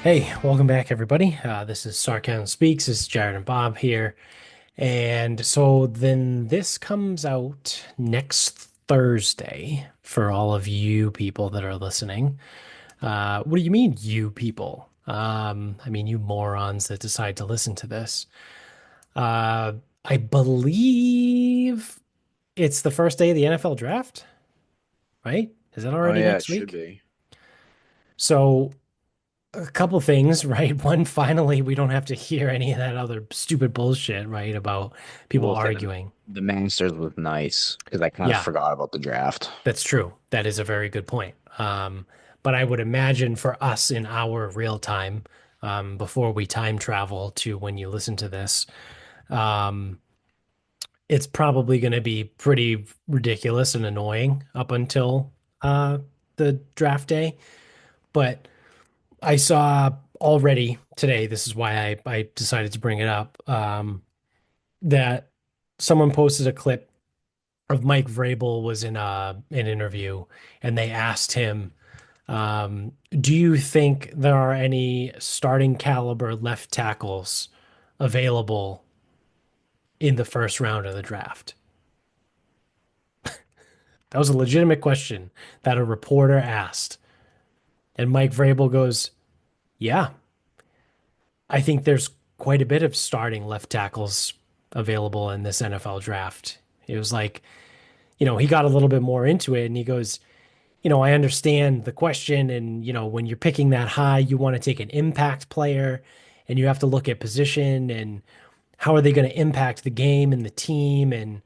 Hey, welcome back, everybody. This is Sarcasm Speaks. This is Jared and Bob here. And so then this comes out next Thursday for all of you people that are listening. What do you mean, you people? I mean, you morons that decide to listen to this. I believe it's the first day of the NFL draft, right? Is that Oh already yeah, it next should week? be. So a couple things, right? One, finally, we don't have to hear any of that other stupid bullshit, right? About people Well, okay, the arguing. the Masters was nice because I kind of Yeah, forgot about the draft. that's true. That is a very good point. But I would imagine for us in our real time, before we time travel to when you listen to this, um, it's probably going to be pretty ridiculous and annoying up until uh, the draft day. But I saw already today, this is why I decided to bring it up, that someone posted a clip of Mike Vrabel was in an interview and they asked him, do you think there are any starting caliber left tackles available in the first round of the draft? That was a legitimate question that a reporter asked. And Mike Vrabel goes, yeah, I think there's quite a bit of starting left tackles available in this NFL draft. It was like, he got a little bit more into it and he goes, I understand the question. And, when you're picking that high, you want to take an impact player and you have to look at position and how are they going to impact the game and the team. And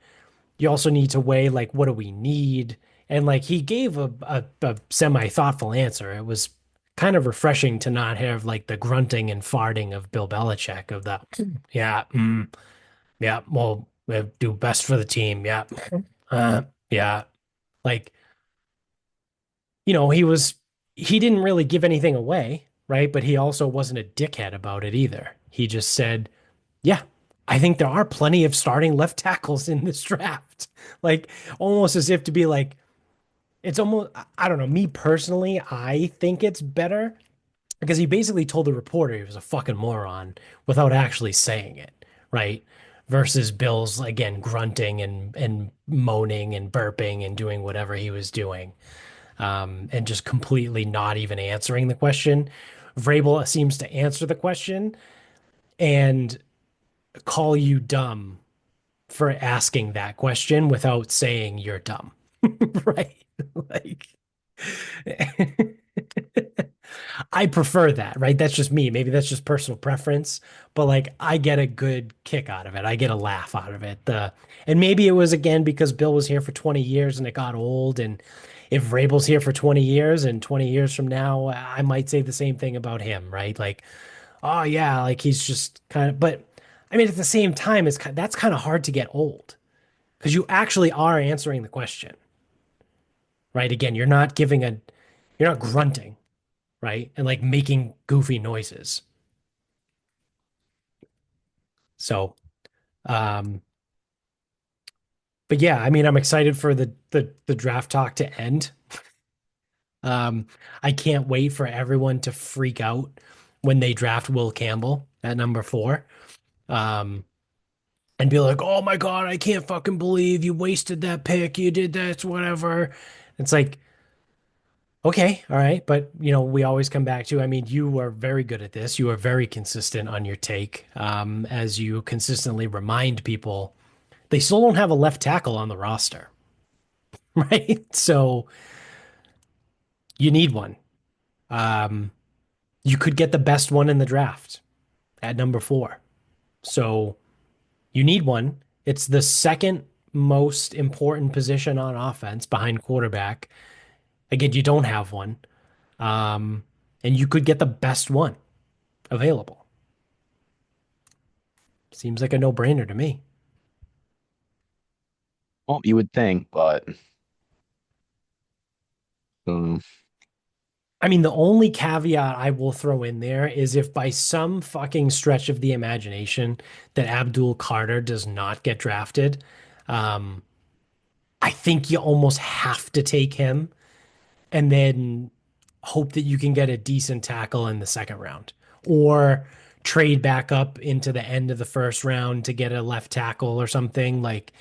you also need to weigh, like, what do we need? And like he gave a semi-thoughtful answer. It was kind of refreshing to not have like the grunting and farting of Bill Belichick of the, yeah, yeah, well, we do best for the team. Yeah. Yeah. Like, he didn't really give anything away, right? But he also wasn't a dickhead about it either. He just said, yeah, I think there are plenty of starting left tackles in this draft. Like, almost as if to be like, it's almost, I don't know, me personally, I think it's better because he basically told the reporter he was a fucking moron without actually saying it, right? Versus Bill's, again, grunting and moaning and burping and doing whatever he was doing, and just completely not even answering the question. Vrabel seems to answer the question and call you dumb for asking that question without saying you're dumb, right? Like, I prefer that, right? That's just me. Maybe that's just personal preference, but like I get a good kick out of it. I get a laugh out of it. And maybe it was again because Bill was here for 20 years and it got old. And if Vrabel's here for 20 years and 20 years from now, I might say the same thing about him, right? Like, oh yeah, like he's just kind of, but I mean, at the same time, that's kind of hard to get old because you actually are answering the question, right? Again, you're not grunting, right? And like making goofy noises. So, um, but yeah, I mean, I'm excited for the draft talk to end. Um, I can't wait for everyone to freak out when they draft Will Campbell at number 4. Um, and be like, "Oh my God, I can't fucking believe you wasted that pick. You did that, whatever." It's like, okay, all right, but we always come back to, I mean, you are very good at this. You are very consistent on your take, as you consistently remind people they still don't have a left tackle on the roster, right? So you need one. Um, you could get the best one in the draft at number 4. So you need one. It's the second most important position on offense behind quarterback. Again, you don't have one. Um, and you could get the best one available. Seems like a no-brainer to me. Well, you would think, but um, I mean, the only caveat I will throw in there is if by some fucking stretch of the imagination that Abdul Carter does not get drafted, um, I think you almost have to take him and then hope that you can get a decent tackle in the second round or trade back up into the end of the first round to get a left tackle or something. Like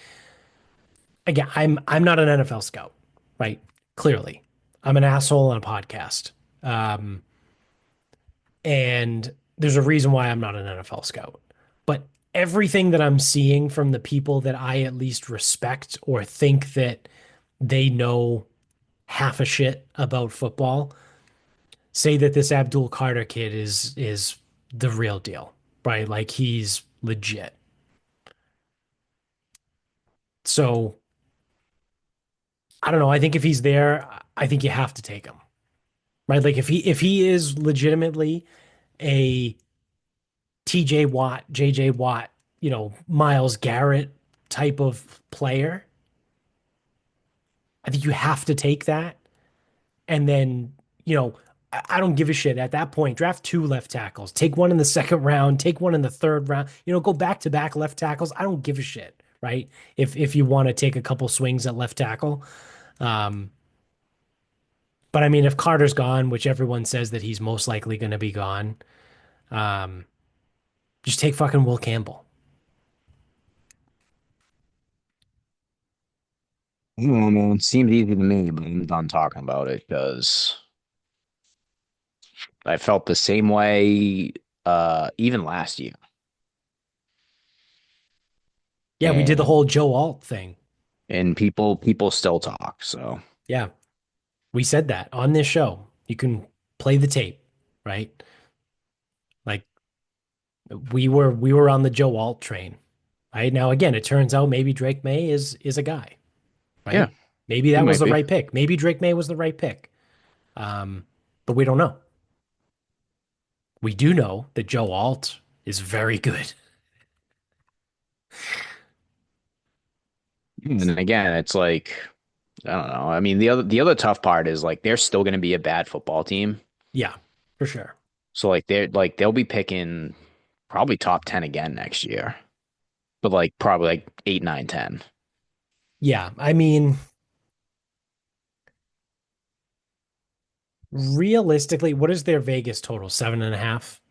again, I'm not an NFL scout, right? Clearly. I'm an asshole on a podcast. Um, and there's a reason why I'm not an NFL scout. But everything that I'm seeing from the people that I at least respect or think that they know half a shit about football say that this Abdul Carter kid is the real deal, right? Like he's legit. So I don't know. I think if he's there, I think you have to take him, right? Like if he is legitimately a TJ Watt, JJ Watt, Miles Garrett type of player, I think you have to take that. And then, I don't give a shit at that point. Draft two left tackles, take one in the second round, take one in the third round, go back to back left tackles. I don't give a shit, right? If you want to take a couple swings at left tackle. Um, but I mean, if Carter's gone, which everyone says that he's most likely going to be gone, um, just take fucking Will Campbell. I don't know, man. It seems easy to me, but I'm done talking about it because I felt the same way even last year. Yeah, we did the And whole Joe Alt thing. people still talk. So Yeah, we said that on this show. You can play the tape, right? Like we were on the Joe Alt train. Right now, again, it turns out maybe Drake May is a guy, yeah, right? Maybe he that was might the be. right pick. Maybe Drake May was the right pick. Um, but we don't know. We do know that Joe Alt is very good. And again, it's like I don't know. I mean, the other tough part is like they're still going to be a bad football team. Yeah, for sure. So they'll be picking probably top 10 again next year, but like probably like 8, 9, 10. Yeah, I mean, realistically, what is their Vegas total? 7.5?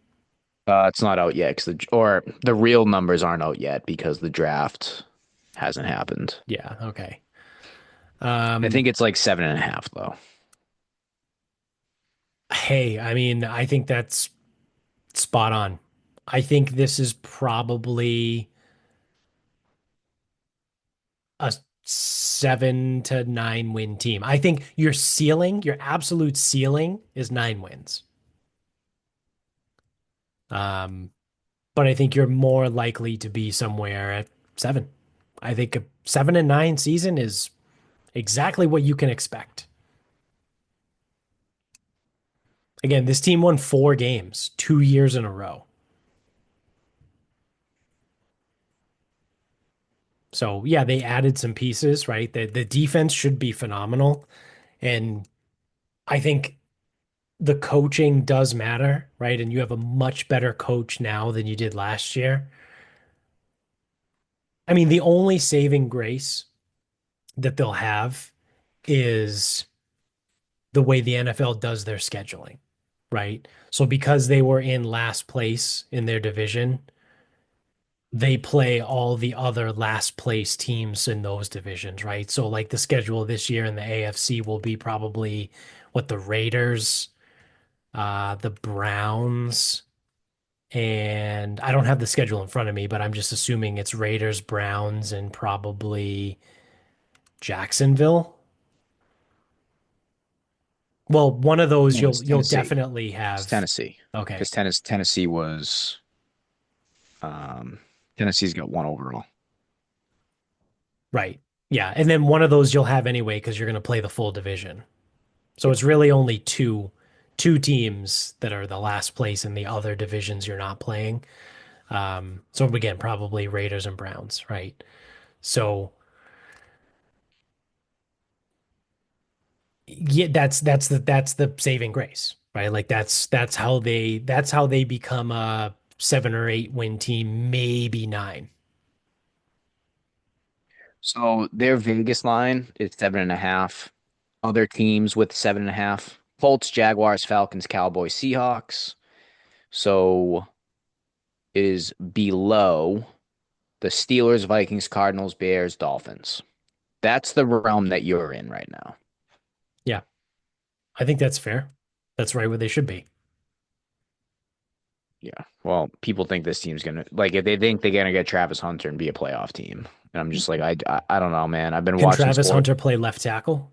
It's not out yet or the real numbers aren't out yet because the draft hasn't happened. Yeah, okay. I Um, think it's like 7.5 though. hey, I mean, I think that's spot on. I think this is probably a 7 to 9 win team. I think your ceiling, your absolute ceiling is 9 wins. Um, but I think you're more likely to be somewhere at 7. I think a 7-9 season is exactly what you can expect. Again, this team won 4 games 2 years in a row. So yeah, they added some pieces, right? The defense should be phenomenal. And I think the coaching does matter, right? And you have a much better coach now than you did last year. I mean, the only saving grace that they'll have is the way the NFL does their scheduling, right? So because they were in last place in their division, they play all the other last place teams in those divisions, right? So like the schedule this year in the AFC will be probably what the Raiders, the Browns, and I don't have the schedule in front of me, but I'm just assuming it's Raiders, Browns, and probably Jacksonville. Well, one of those No, you'll it's you'll Tennessee. definitely It's have. Tennessee Okay, because Tennessee was um Tennessee's got one overall. right. Yeah, and then one of those you'll have anyway because you're going to play the full division. So Yep. it's really only two teams that are the last place in the other divisions you're not playing. So again, probably Raiders and Browns, right? So yeah, that's the saving grace, right? Like that's how they become a 7 or 8 win team, maybe 9. So their Vegas line is 7.5. Other teams with 7.5. Colts, Jaguars, Falcons, Cowboys, Seahawks. So it is below the Steelers, Vikings, Cardinals, Bears, Dolphins. That's the realm that you're in right now. Yeah, I think that's fair. That's right where they should be. Yeah. Well, people think this team's gonna like if they think they're gonna get Travis Hunter and be a playoff team. And I'm just like, I don't know, man. I've been Can watching Travis sport. Hunter play left tackle?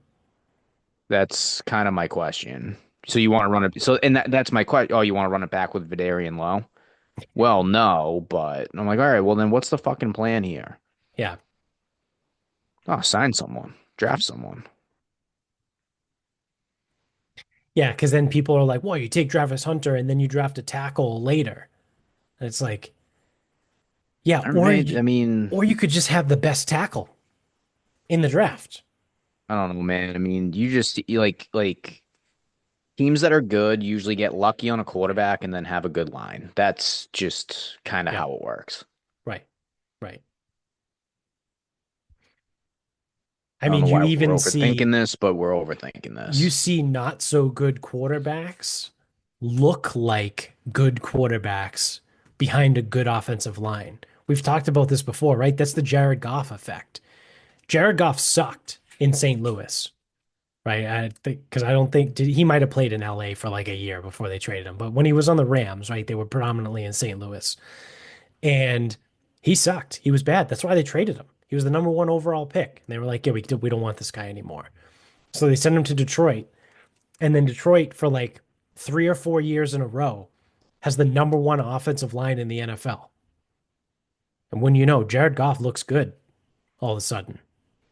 That's kind of my question. So you want to run it? So and that's my question. Oh, you want to run it back with Vidarian Lowe? Well, no, but I'm like, all right. Well, then what's the fucking plan here? Yeah. Oh, sign someone, draft someone. Yeah, because then people are like, well, you take Travis Hunter and then you draft a tackle later. And it's like, yeah, All right. I mean, or you could just have the best tackle in the draft. I don't know, man. I mean, you like teams that are good usually get lucky on a quarterback and then have a good line. That's just kind of Yeah, how it works. right, right. I I don't mean, know why we're overthinking this, but we're overthinking you this. see not so good quarterbacks look like good quarterbacks behind a good offensive line. We've talked about this before, right? That's the Jared Goff effect. Jared Goff sucked in St. Louis, right? I think because I don't think he might have played in LA for like a year before they traded him. But when he was on the Rams, right, they were predominantly in St. Louis, and he sucked. He was bad. That's why they traded him. He was the number one overall pick. And they were like, yeah, we don't want this guy anymore. So they sent him to Detroit, and then Detroit for like 3 or 4 years in a row has the number one offensive line in the NFL. And when you know Jared Goff looks good all of a sudden,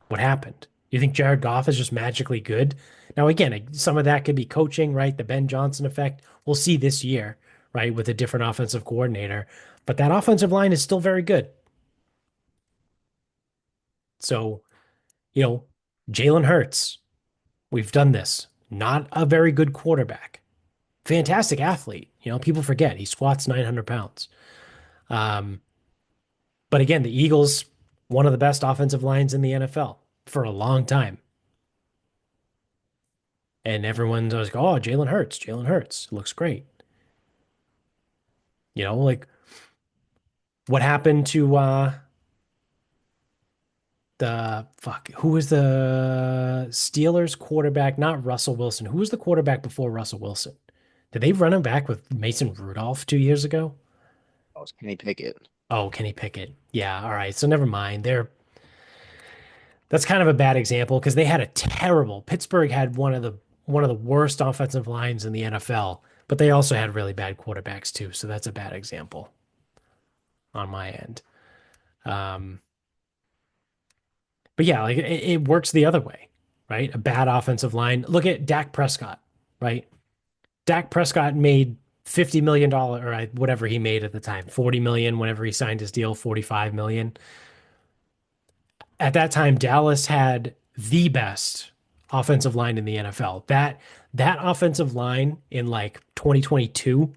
what happened? You think Jared Goff is just magically good? Now, again, some of that could be coaching, right? The Ben Johnson effect. We'll see this year, right, with a different offensive coordinator. But that offensive line is still very good. So, you know, Jalen Hurts, we've done this. Not a very good quarterback. Fantastic athlete. You know, people forget he squats 900 pounds. Um, but again, the Eagles, one of the best offensive lines in the NFL for a long time. And everyone's always go, oh, Jalen Hurts, Jalen Hurts looks great. You know, like what happened to the fuck? Who was the Steelers quarterback? Not Russell Wilson. Who was the quarterback before Russell Wilson? Did they run him back with Mason Rudolph 2 years ago? Oh, it's Kenny Pickett. Oh, Kenny Pickett. Yeah, all right. So never mind. That's kind of a bad example because they had a terrible Pittsburgh had one of the worst offensive lines in the NFL, but they also had really bad quarterbacks too. So that's a bad example on my end. Um, but yeah, like it works the other way, right? A bad offensive line. Look at Dak Prescott, right? Dak Prescott made $50 million or whatever he made at the time, 40 million whenever he signed his deal, 45 million. At that time, Dallas had the best offensive line in the NFL. That offensive line in like 2022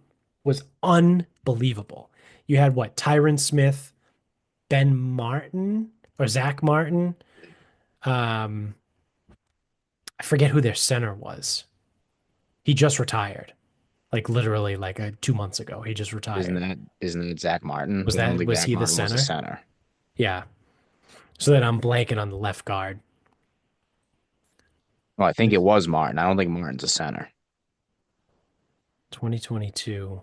was unbelievable. You had what? Tyron Smith, Ben Martin, or Zach Martin. Um, I forget who their center was. He just retired, like literally like 2 months ago. He just Isn't retired. that isn't it Zach Martin? Was Because I don't that think was Zach he the Martin was a center? center. Yeah. So then I'm blanking on the left guard. Well, I think it was Martin. I don't think Martin's a center. 2022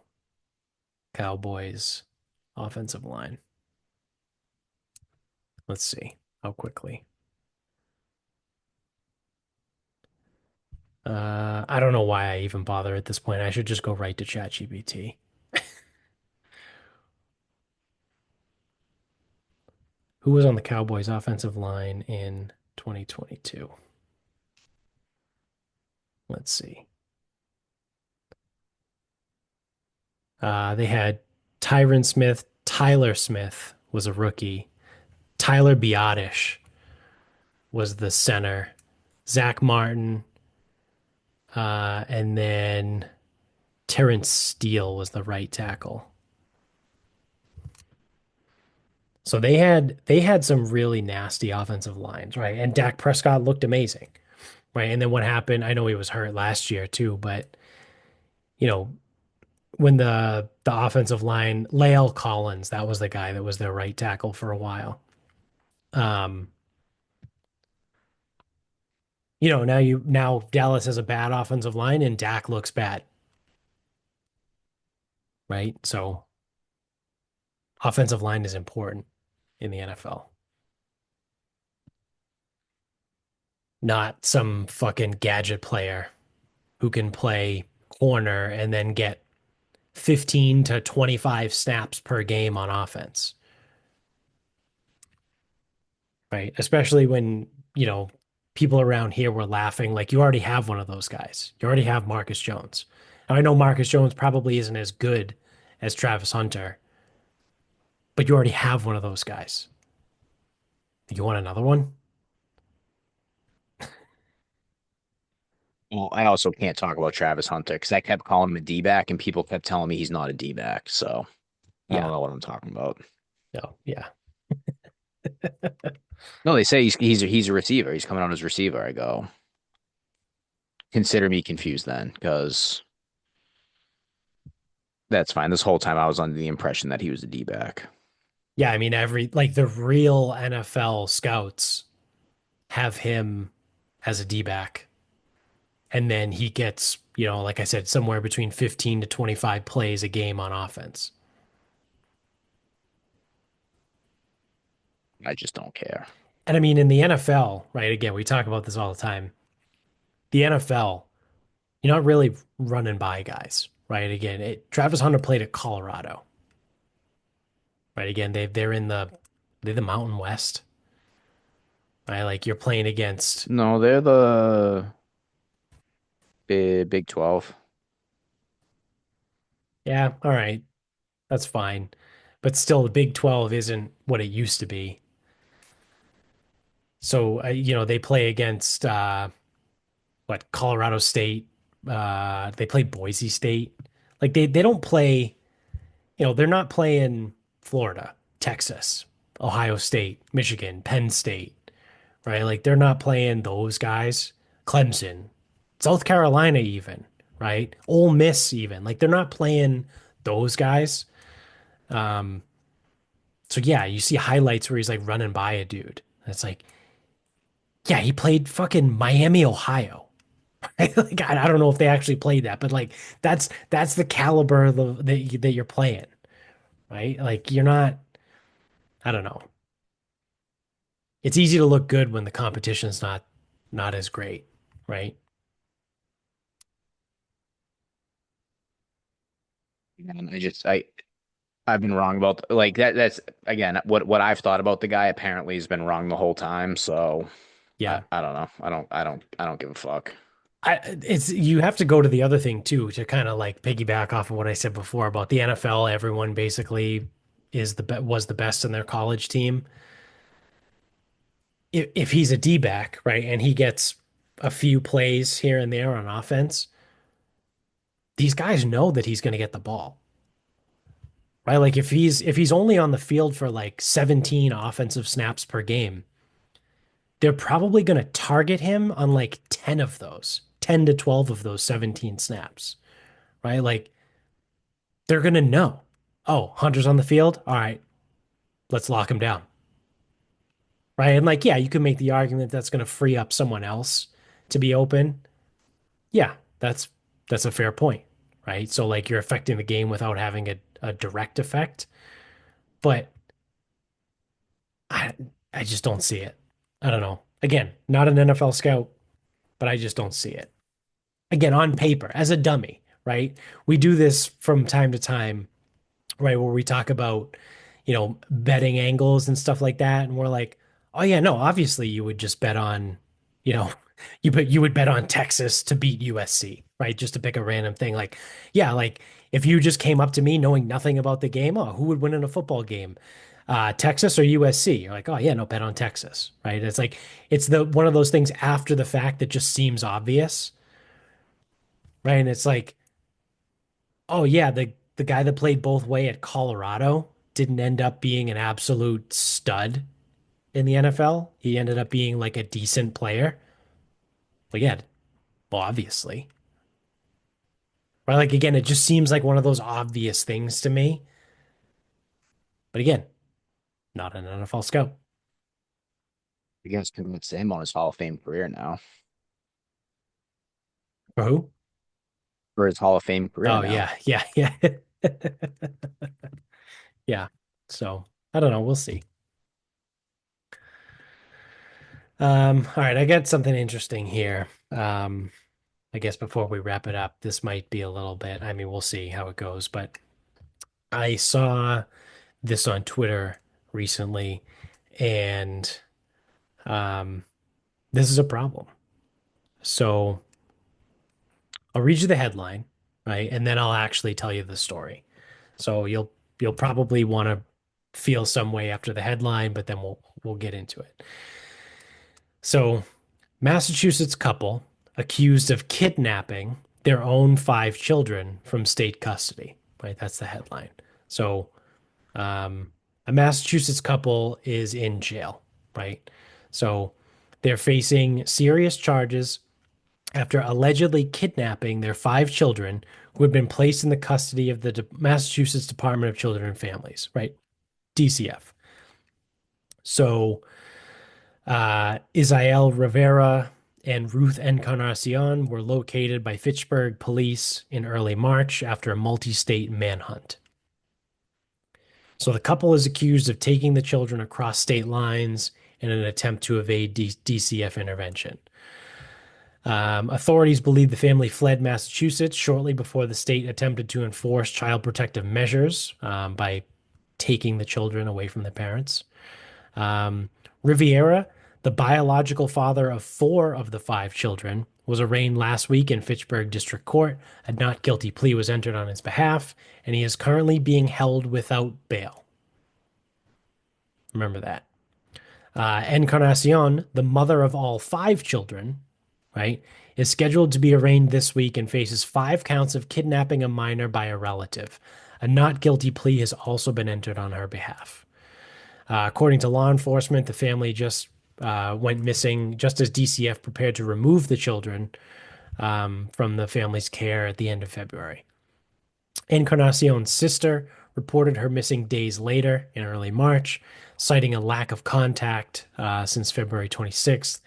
Cowboys offensive line. Let's see how quickly. I don't know why I even bother at this point. I should just go right to ChatGPT. Who was on the Cowboys offensive line in 2022? Let's see. They had Tyron Smith. Tyler Smith was a rookie. Tyler Biotish was the center. Zach Martin, and then Terrence Steele was the right tackle. So they had some really nasty offensive lines, right? And Dak Prescott looked amazing. right? And then what happened? I know he was hurt last year too, but you know, when the offensive line, Lael Collins, that was the guy that was their right tackle for a while. Um, now Dallas has a bad offensive line and Dak looks bad, right? So offensive line is important in the NFL. Not some fucking gadget player who can play corner and then get 15 to 25 snaps per game on offense, right? Especially when, you know, people around here were laughing like you already have one of those guys. You already have Marcus Jones. Now, I know Marcus Jones probably isn't as good as Travis Hunter, but you already have one of those guys. You want another one? Well, I also can't talk about Travis Hunter because I kept calling him a D-back and people kept telling me he's not a D-back. So I don't Yeah. know what I'm talking about. No. Yeah. No, they say he's a receiver. He's coming out as receiver. I go, consider me confused then, because that's fine. This whole time I was under the impression that he was a D-back. Yeah. I mean, like the real NFL scouts have him as a D back. And then he gets, like I said, somewhere between 15 to 25 plays a game on offense. I just don't care. And I mean, in the NFL, right? Again, we talk about this all the time. The NFL, you're not really running by guys, right? Again, Travis Hunter played at Colorado, right? Again, they're the Mountain West, right? Like you're playing against, No, they're the Big 12. yeah, all right, that's fine. But still, the Big 12 isn't what it used to be. So, they play against, what, Colorado State. They play Boise State. Like they don't play, they're not playing Florida, Texas, Ohio State, Michigan, Penn State, right? Like they're not playing those guys. Clemson, South Carolina even, right? Ole Miss even. Like they're not playing those guys. Um, so yeah, you see highlights where he's like running by a dude. It's like, yeah, he played fucking Miami, Ohio. Like I don't know if they actually played that, but like that's the caliber of that you're playing, right? Like you're not. I don't know. It's easy to look good when the competition's not as great, right? And I've been wrong about like that. That's again what I've thought about the guy apparently has been wrong the whole time. So Yeah. I don't know. I don't give a fuck. It's you have to go to the other thing too to kind of like piggyback off of what I said before about the NFL. Everyone basically was the best in their college team. If he's a D back, right, and he gets a few plays here and there on offense, these guys know that he's going to get the ball, right? Like if he's only on the field for like 17 offensive snaps per game, they're probably going to target him on like 10 of those, 10 to 12 of those 17 snaps, right? Like they're going to know, oh, Hunter's on the field. All right, let's lock him down, right? And like, yeah, you could make the argument that's going to free up someone else to be open. Yeah, that's a fair point, right? So like you're affecting the game without having a direct effect, but I I just don't see it. I don't know. Again, not an NFL scout, but I just don't see it. Again, on paper, as a dummy, right? We do this from time to time, right? Where we talk about, betting angles and stuff like that. And we're like, oh yeah, no, obviously you would just bet on, you know, you would bet on Texas to beat USC, right? Just to pick a random thing. Like, yeah, like if you just came up to me knowing nothing about the game, oh, who would win in a football game? Texas or USC? You're like, oh yeah, no, bet on Texas, right? It's like it's the one of those things after the fact that just seems obvious, right? And it's like, oh yeah, the guy that played both way at Colorado didn't end up being an absolute stud in the NFL. He ended up being like a decent player. Well, yeah, well, obviously. Right? Like again, it just seems like one of those obvious things to me. But again, not an NFL scout. You guys convinced him on his Hall of Fame career now. For who? For his Hall of Fame career Oh now. yeah, yeah, yeah. Yeah. So I don't know. We'll see. All right, I got something interesting here. I guess before we wrap it up, this might be a little bit, I mean, we'll see how it goes, but I saw this on Twitter recently, and um, this is a problem. So I'll read you the headline, right? And then I'll actually tell you the story. So you'll probably want to feel some way after the headline, but then we'll get into it. So Massachusetts couple accused of kidnapping their own five children from state custody, right? That's the headline. So, um, a Massachusetts couple is in jail, right? So, they're facing serious charges after allegedly kidnapping their five children who had been placed in the custody of the Massachusetts Department of Children and Families, right? DCF. So, Isael Rivera and Ruth Encarnacion were located by Fitchburg police in early March after a multi-state manhunt. So the couple is accused of taking the children across state lines in an attempt to evade DCF intervention. Authorities believe the family fled Massachusetts shortly before the state attempted to enforce child protective measures by taking the children away from their parents. Um, Riviera, the biological father of four of the five children, was arraigned last week in Fitchburg District Court. A not guilty plea was entered on his behalf, and he is currently being held without bail. Remember that. Encarnacion, the mother of all five children, right, is scheduled to be arraigned this week and faces 5 counts of kidnapping a minor by a relative. A not guilty plea has also been entered on her behalf. According to law enforcement, the family just went missing just as DCF prepared to remove the children from the family's care at the end of February. Encarnacion's sister reported her missing days later in early March, citing a lack of contact since February 26th.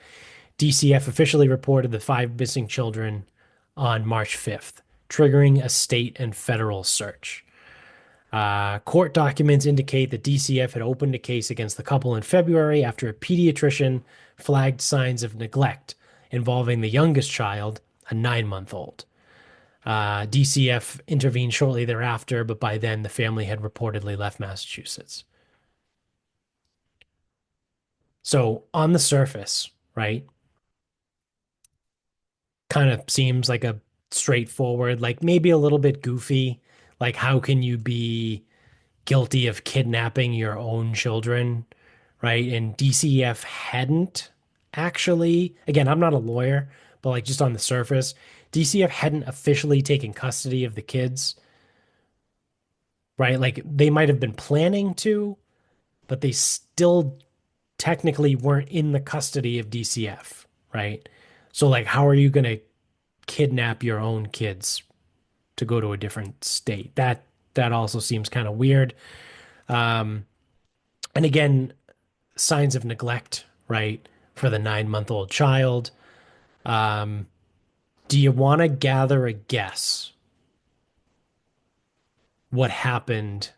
DCF officially reported the five missing children on March 5th, triggering a state and federal search. Court documents indicate that DCF had opened a case against the couple in February after a pediatrician flagged signs of neglect involving the youngest child, a 9-month-old. DCF intervened shortly thereafter, but by then the family had reportedly left Massachusetts. So, on the surface, right, kind of seems like a straightforward, like maybe a little bit goofy. Like, how can you be guilty of kidnapping your own children, right? And DCF hadn't actually, again, I'm not a lawyer, but like just on the surface, DCF hadn't officially taken custody of the kids, right? Like they might have been planning to, but they still technically weren't in the custody of DCF, right? So like how are you going to kidnap your own kids to go to a different state? That also seems kind of weird. Um, and again, signs of neglect, right, for the 9-month-old child. Um, do you want to gather a guess what happened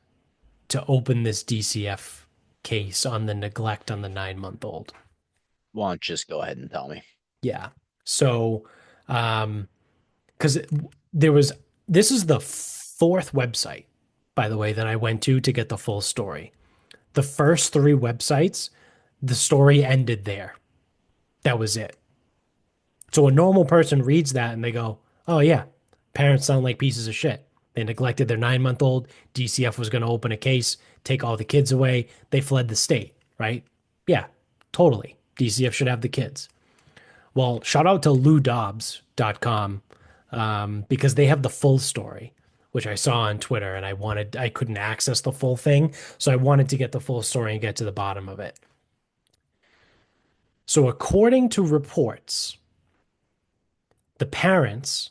to open this DCF case on the neglect on the 9-month-old? Why don't you just go ahead and tell me? Yeah. So, because there was, this is the fourth website, by the way, that I went to get the full story. The first three websites, the story ended there. That was it. So a normal person reads that and they go, oh, yeah, parents sound like pieces of shit. They neglected their 9-month-old. DCF was going to open a case, take all the kids away. They fled the state, right? Yeah, totally. DCF should have the kids. Well, shout out to LouDobbs.com because they have the full story, which I saw on Twitter and I couldn't access the full thing. So I wanted to get the full story and get to the bottom of it. So according to reports, The parents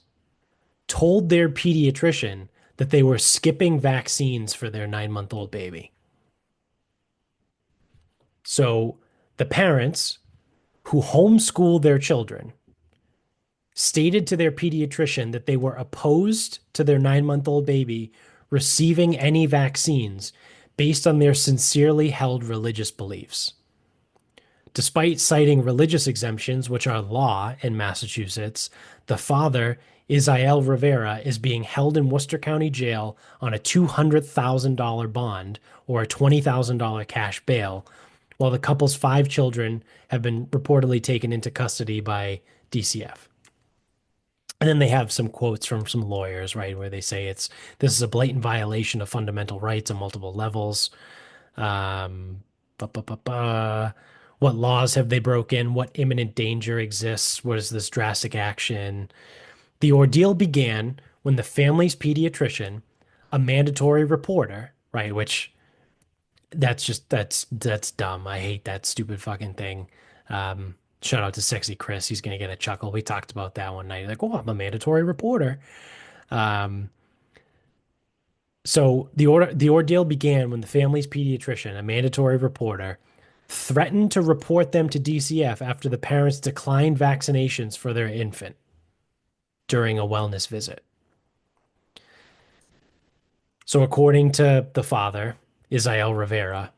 told their pediatrician that they were skipping vaccines for their 9-month-old baby. So the parents who homeschool their children stated to their pediatrician that they were opposed to their 9-month-old baby receiving any vaccines based on their sincerely held religious beliefs. Despite citing religious exemptions, which are law in Massachusetts, the father, Israel Rivera, is being held in Worcester County Jail on a $200,000 bond or a $20,000 cash bail, while the couple's 5 children have been reportedly taken into custody by DCF. And then they have some quotes from some lawyers, right, where they say this is a blatant violation of fundamental rights on multiple levels. Um, ba, ba, ba, ba. What laws have they broken? What imminent danger exists? What is this drastic action? The ordeal began when the family's pediatrician, a mandatory reporter, right, which that's dumb. I hate that stupid fucking thing. Shout out to Sexy Chris. He's gonna get a chuckle. We talked about that one night. Like, oh, I'm a mandatory reporter. Um, so the ordeal began when the family's pediatrician, a mandatory reporter, threatened to report them to DCF after the parents declined vaccinations for their infant during a wellness visit. So according to the father, Israel Rivera,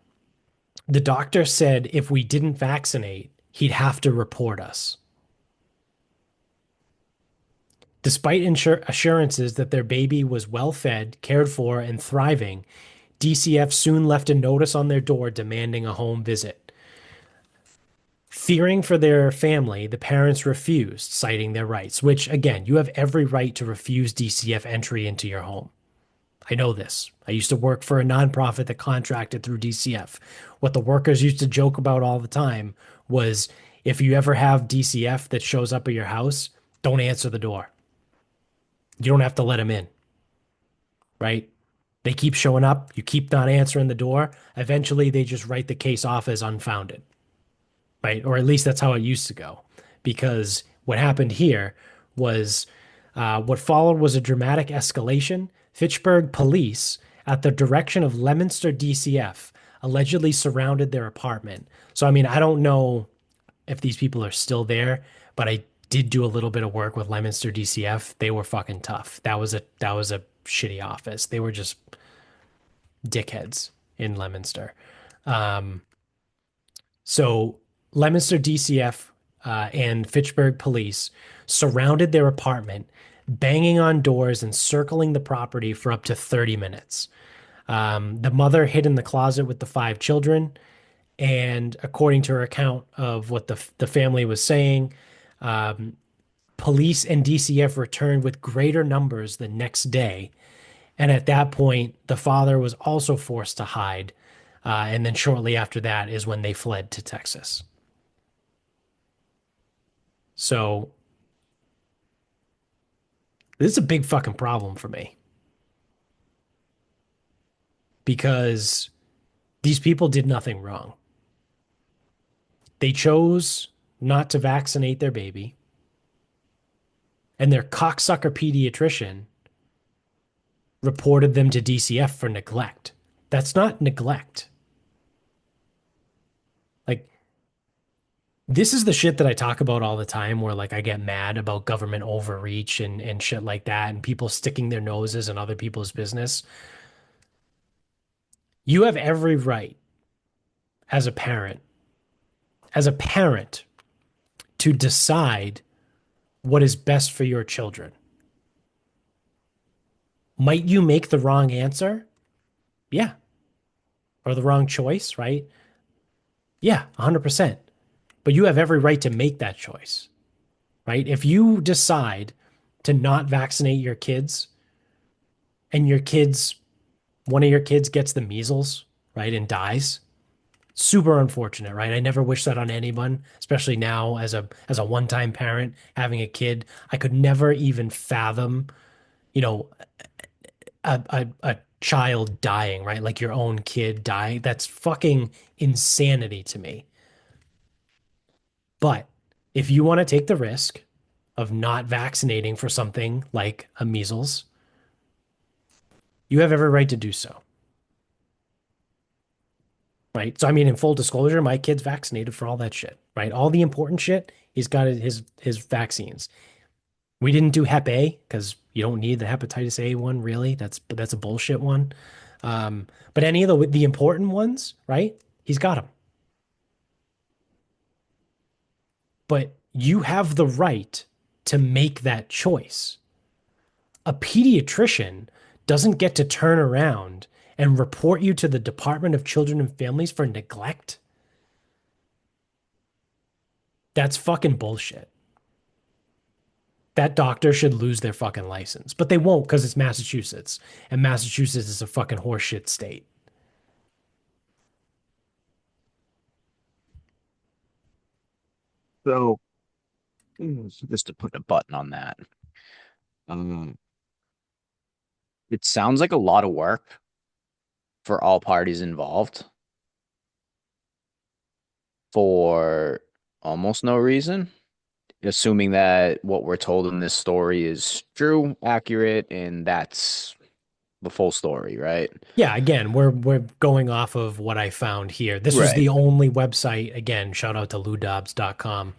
the doctor said if we didn't vaccinate, he'd have to report us. Despite assurances that their baby was well fed, cared for, and thriving, DCF soon left a notice on their door demanding a home visit. Fearing for their family, the parents refused, citing their rights, which, again, you have every right to refuse DCF entry into your home. I know this. I used to work for a nonprofit that contracted through DCF. What the workers used to joke about all the time was if you ever have DCF that shows up at your house, don't answer the door. You don't have to let them in, right? They keep showing up. You keep not answering the door. Eventually, they just write the case off as unfounded, right? Or at least that's how it used to go. Because what happened here was what followed was a dramatic escalation. Fitchburg police, at the direction of Leominster DCF, allegedly surrounded their apartment. So, I mean, I don't know if these people are still there, but I did do a little bit of work with Leominster DCF. They were fucking tough. That was a shitty office. They were just dickheads in Leominster. Um, so Leominster DCF and Fitchburg police surrounded their apartment, banging on doors and circling the property for up to 30 minutes. The mother hid in the closet with the 5 children, and according to her account of what the family was saying, um, police and DCF returned with greater numbers the next day. And at that point, the father was also forced to hide. And then shortly after that is when they fled to Texas. So this is a big fucking problem for me because these people did nothing wrong. They chose not to vaccinate their baby, and their cocksucker pediatrician reported them to DCF for neglect. That's not neglect. Like, this is the shit that I talk about all the time where like I get mad about government overreach and shit like that and people sticking their noses in other people's business. You have every right as a parent, as a parent to decide what is best for your children. Might you make the wrong answer? Yeah. Or the wrong choice, right? Yeah, 100%. But you have every right to make that choice, right? If you decide to not vaccinate your kids and one of your kids gets the measles, right, and dies, super unfortunate, right? I never wish that on anyone, especially now as a one-time parent having a kid. I could never even fathom, you know, a child dying, right? Like your own kid dying. That's fucking insanity to me. But if you want to take the risk of not vaccinating for something like a measles, you have every right to do so. Right. So, I mean, in full disclosure, my kid's vaccinated for all that shit, right? All the important shit, he's got his vaccines. We didn't do Hep A because you don't need the hepatitis A one, really. That's a bullshit one. But any of the important ones, right? He's got them. But you have the right to make that choice. A pediatrician doesn't get to turn around and report you to the Department of Children and Families for neglect. That's fucking bullshit. That doctor should lose their fucking license, but they won't because it's Massachusetts, and Massachusetts is a fucking horseshit state. So just to put a button on that, um, it sounds like a lot of work for all parties involved for almost no reason, assuming that what we're told in this story is true, accurate, and that's the full story, right? Yeah, again, we're going off of what I found here. This was Right. the only website, again, shout out to ludobs.com,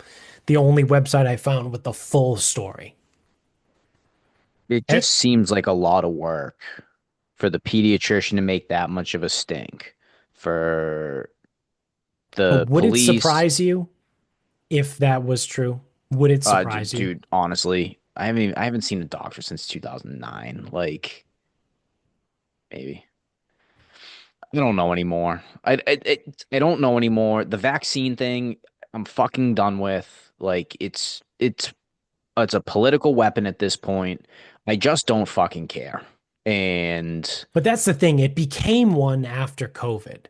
the only website I found with the full story. It Eh, just seems like a lot of work for the pediatrician to make that much of a stink, for But the would it police. surprise you if that was true? Would it surprise you? Dude, honestly, I haven't seen a doctor since 2009. Like, maybe. I don't know anymore. I don't know anymore. The vaccine thing, I'm fucking done with. Like, it's a political weapon at this point. I just don't fucking care. And But that's the thing, it became one after COVID.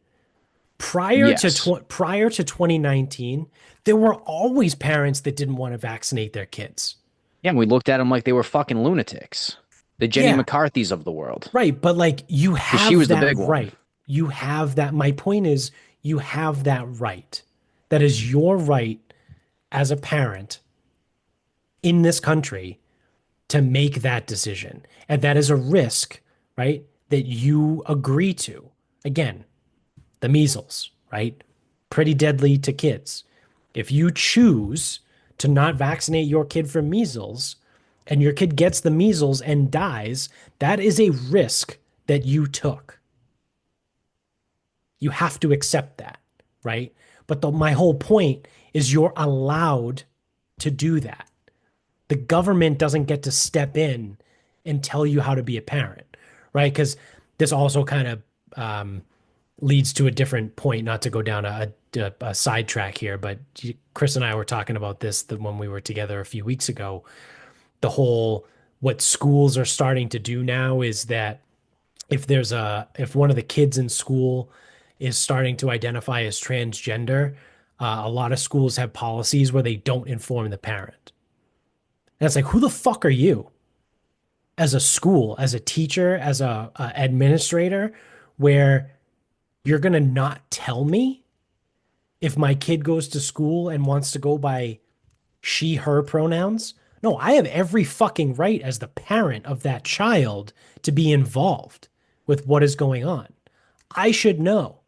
yes. Prior to 2019, there were always parents that didn't want to vaccinate their kids. Yeah, and we looked at them like they were fucking lunatics. The Jenny Yeah, McCarthy's of the world. right. But like you Because she have was the that big one. right. You have that. My point is, you have that right. That is your right as a parent in this country to make that decision. And that is a risk, right? That you agree to. Again, the measles, right? Pretty deadly to kids. If you choose to not vaccinate your kid for measles and your kid gets the measles and dies, that is a risk that you took. You have to accept that, right? But my whole point is you're allowed to do that. The government doesn't get to step in and tell you how to be a parent, right? Because this also kind of leads to a different point, not to go down a sidetrack here, but Chris and I were talking about this when we were together a few weeks ago. The whole what schools are starting to do now is that if one of the kids in school is starting to identify as transgender, a lot of schools have policies where they don't inform the parent. And it's like, who the fuck are you as a school, as a teacher, as a administrator, where you're gonna not tell me if my kid goes to school and wants to go by she, her pronouns? No, I have every fucking right as the parent of that child to be involved with what is going on. I should know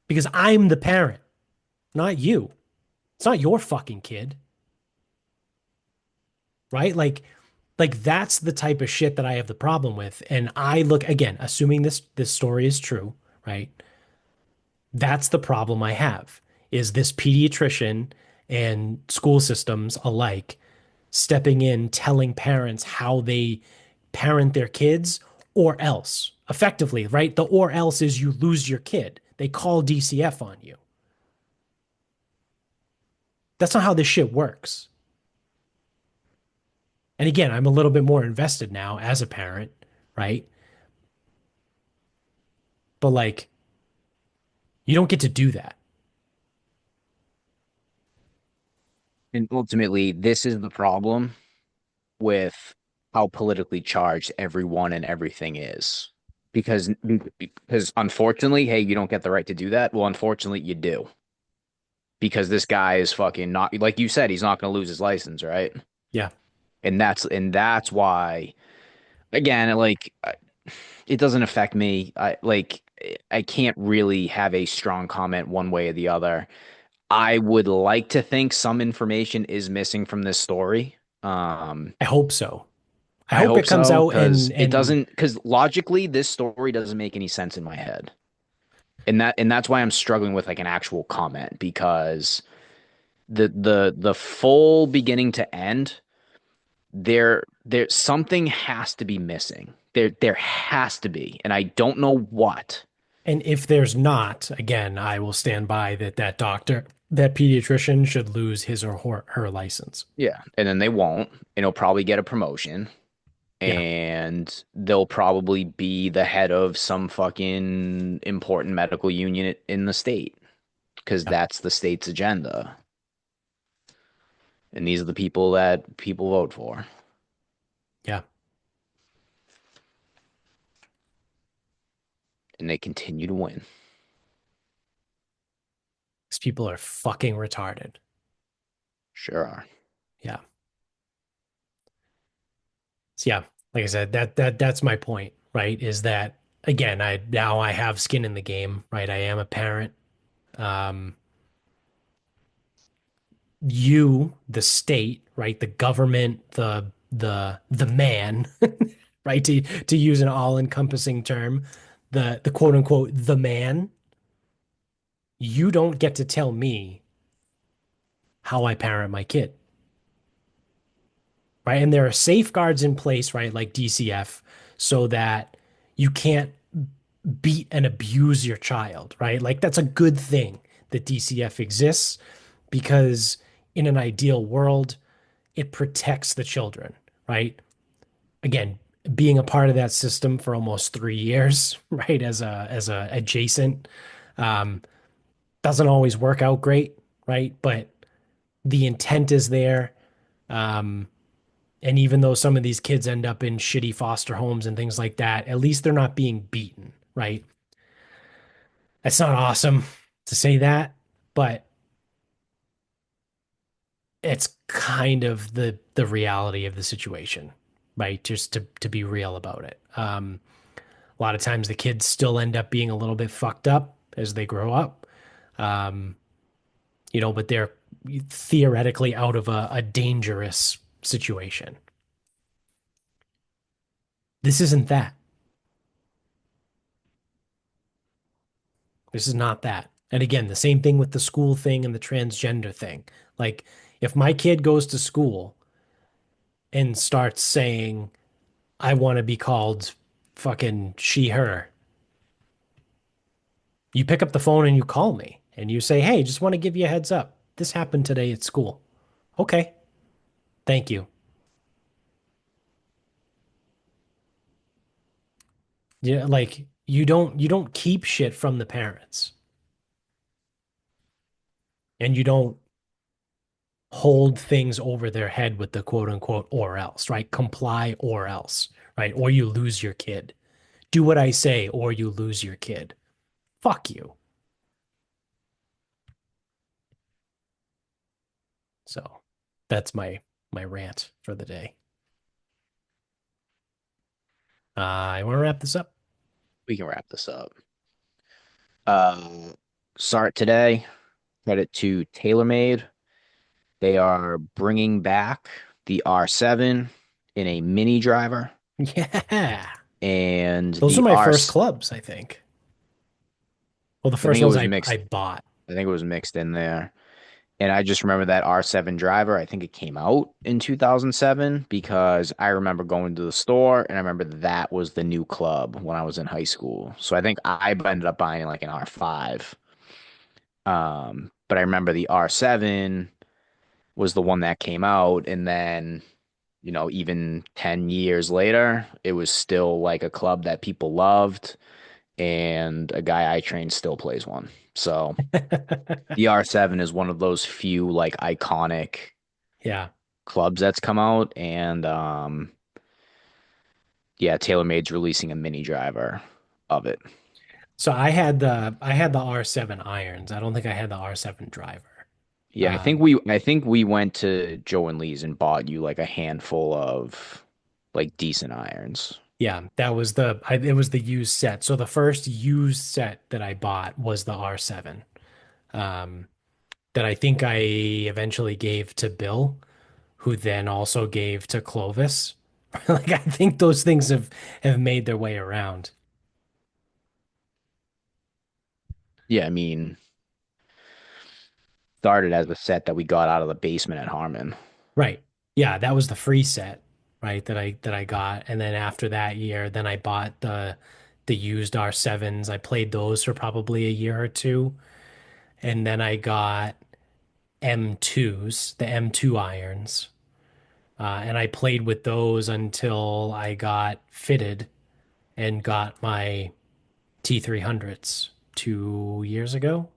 because I'm the parent, not you. It's not your fucking kid, right? Like that's the type of shit that I have the problem with. And I look again, assuming this story is true, right? That's the problem I have is this pediatrician and school systems alike stepping in, telling parents how they parent their kids, or else effectively, right? The or else is you lose your kid. They call DCF on you. That's not how this shit works. And again, I'm a little bit more invested now as a parent, right? But like, you don't get to do that. And ultimately, this is the problem with how politically charged everyone and everything is. Because unfortunately, hey, you don't get the right to do that. Well, unfortunately, you do. because this guy is fucking not, like you said, he's not going to lose his license, right? Yeah. And that's why, again, like it doesn't affect me. I can't really have a strong comment one way or the other. I would like to think some information is missing from this story. Um, I hope so. I I hope hope it comes so out because it and doesn't, because logically this story doesn't make any sense in my head. And that's why I'm struggling with like an actual comment because the full beginning to end, there something has to be missing. There has to be, and I don't know what. and if there's not, again, I will stand by that doctor, that pediatrician should lose his or her license. Yeah, and then they won't, and he'll probably get a promotion, Yeah. and they'll probably be the head of some fucking important medical union in the state because Yeah. that's the state's agenda, and these are the people that people vote for, Yeah. and they continue to win. These people are fucking retarded. Sure are. Yeah. So yeah, like I said, that's my point, right? Is that again, I have skin in the game, right? I am a parent. Um, you, the state, right? The government, the man, right? To use an all-encompassing term, the quote unquote the man, you don't get to tell me how I parent my kid, right? And there are safeguards in place, right? Like DCF, so that you can't beat and abuse your child, right? Like that's a good thing that DCF exists because in an ideal world, it protects the children, right? Again, being a part of that system for almost 3 years, right, as a adjacent, um, doesn't always work out great, right? But the intent is there. Um, and even though some of these kids end up in shitty foster homes and things like that, at least they're not being beaten, right? That's not awesome to say that, but it's kind of the reality of the situation, right? Just to be real about it. A lot of times the kids still end up being a little bit fucked up as they grow up. Um, but they're theoretically out of a dangerous situation. This isn't that. This is not that. And again, the same thing with the school thing and the transgender thing. Like, if my kid goes to school and starts saying, I want to be called fucking she, her, you pick up the phone and you call me and you say, hey, just want to give you a heads up. This happened today at school. Okay, thank you. Yeah, like you don't keep shit from the parents and you don't hold things over their head with the quote unquote or else, right? Comply or else, right? Or you lose your kid. Do what I say or you lose your kid. Fuck you. So that's my rant for the day. I want to wrap this up. We can wrap this up. Uh, Start today. Credit to Taylormade. They are bringing back the R7 in a mini driver Yeah. and Those are the my R. first clubs, I think. Well, the I first think it ones was I mixed. bought. I think it was mixed in there. And I just remember that R7 driver. I think it came out in 2007 because I remember going to the store and I remember that was the new club when I was in high school. So I think I ended up buying like an R5. But I remember the R7 was the one that came out, and then, even 10 years later, it was still like a club that people loved, and a guy I trained still plays one. So the R7 is one of those few like iconic Yeah. clubs that's come out, and yeah, TaylorMade's releasing a mini driver of it. So I had the R7 irons. I don't think I had the R7 driver. Yeah, Um, I think we went to Joe and Lee's and bought you like a handful of like decent irons. yeah, that was it was the used set. So the first used set that I bought was the R7. Um, that I think I eventually gave to Bill, who then also gave to Clovis. Like I think those things have made their way around. Yeah, I mean, started as a set that we got out of the basement at Harmon. Right. Yeah, that was the free set, right, that I got. And then after that year, then I bought the used R7s. I played those for probably a year or two. And then I got M2s, the M2 irons. And I played with those until I got fitted and got my T300s 2 years ago.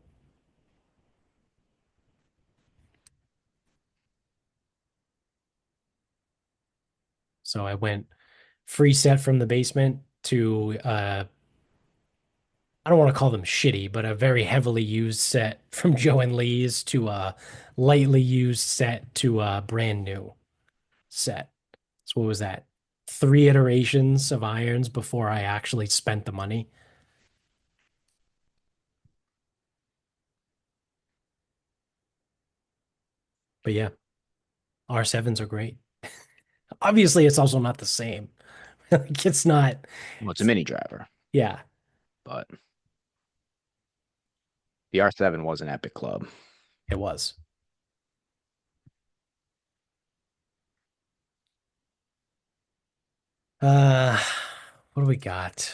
So I went free set from the basement to I don't want to call them shitty, but a very heavily used set from Joe and Lee's to a lightly used set to a brand new set. So what was that? 3 iterations of irons before I actually spent the money. But yeah, R7s are great. Obviously, it's also not the same. Like it's not. Well, it's a mini driver, Yeah, but the R7 was an epic club. it was. Uh, what do we got?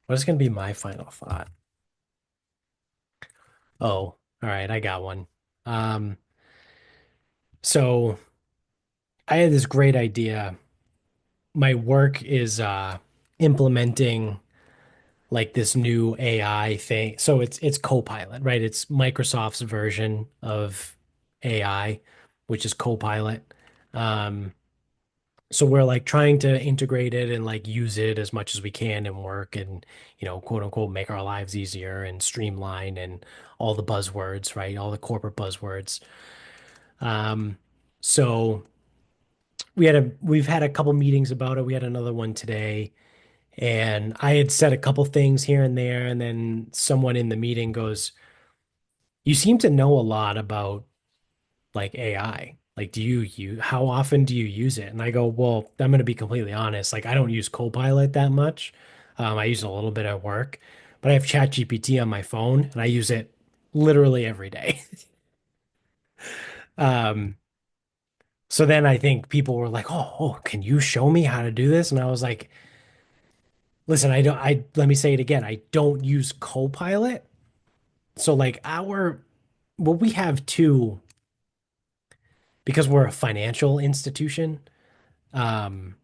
What is going to be my final thought? Oh, all right, I got one. Um, so I had this great idea. My work is implementing like this new AI thing. So it's Copilot, right? It's Microsoft's version of AI, which is Copilot. Um, so we're like trying to integrate it and like use it as much as we can in work and, quote unquote, make our lives easier and streamline and all the buzzwords, right? All the corporate buzzwords. Um, so we've had a couple meetings about it. We had another one today. And I had said a couple things here and there, and then someone in the meeting goes, "You seem to know a lot about like AI. Like, how often do you use it?" And I go, "Well, I'm going to be completely honest. Like, I don't use Copilot that much. I use it a little bit at work, but I have ChatGPT on my phone, and I use it literally every day." Um, so then I think people were like, "Oh, can you show me how to do this?" And I was like, "Listen, let me say it again. I don't use Copilot. So like what we have too, because we're a financial institution, um,